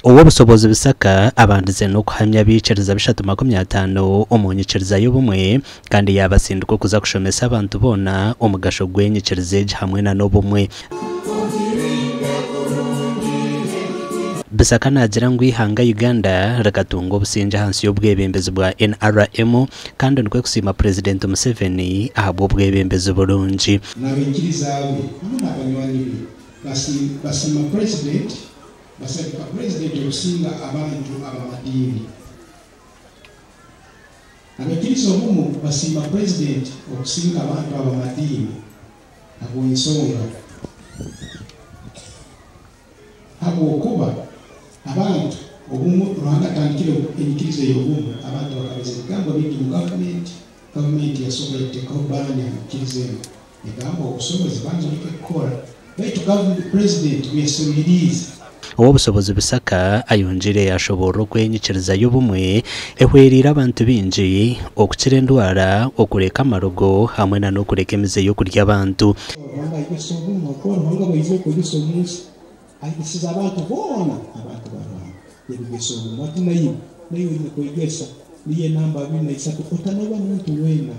uwo busobozi bisaka abandize no kuhamya bicereza bishatu 50 umunyiceriza y'ubumwe kandi yabasinduko kuza kushomesa abantu bona umugasho gwenyicerezeje hamwe na nobumwe bisaka nagira ngo ihanga Uganda ragatungo businja hansi y'ubwebembezi bwa NRM kandi ndikwe kusima President Museveni ahabwo bwebembezi burunji nabikirizawe n'abanywanyi basima president basabika president okusinga abantu abamadini abakiriza obumu basima president okusinga abantu abamadini abo ensonga abo okuba abantu obumu lwangatandikira enyikiriza y'obumu abantu bakabeza ebigambo bingi mu gavumenti yasobola etteekaho baani amakiriza eno egamba obusobozi bangi olikekola baitu gavumenti president bwesoyiriza obusobozi bisaka ayonjire yashobora okwenyicereza y'ubumwe ehwerira abantu bingi okukira endwara okureka amarogo hamwe na n'okureka emize y'okurya abantu ayisiza abantu bona abantu barwana yebigeso mati nayo ine kwegesa niye namba 23 otanoba muntu wena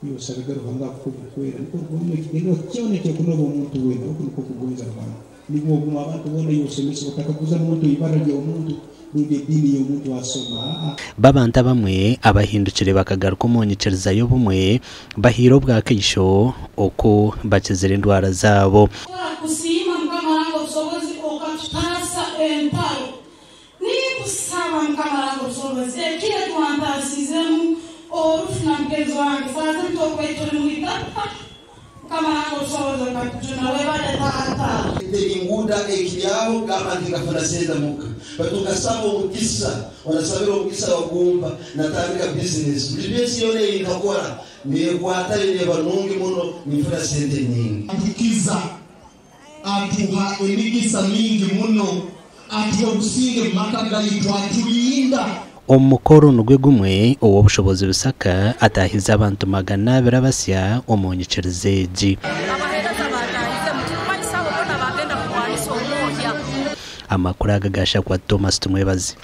iyo sabigaro hanga kukwera niko kuno kigendo cyone cyo kuno muntu wena okuko kugonza abantu nibo guma abantu bona iyo semisi batakakuza muntu ibara ryo muntu ruge dini yo muntu asoma babanta bamwe abahindukire bakagaruka umunyicereza y'ubumwe bahiro bwa kisho oko bakizira indwara zabo tasa entaro ni kusaba mkamarango soboze kile twantazizemu orufuna mkezo wange faza mtoko etole mwitapa mkamarango soboze katujuna webale tata inguda ekiyao kama ndikafuna senda muka batukasaba umukisa wanasabira umukisa wagumba natandika business business yone ikakora niye kwatari ne banungi muno nifuna sente nyingi akikiza atuha emigisa mingi muno atuha businge makagali twatulinda omukoro nugwe gumwe uwo bushobozi bisaka atahiza abantu 200 basya omunyicerezeji amakuru agagasha kwa Thomas Tumwebazi.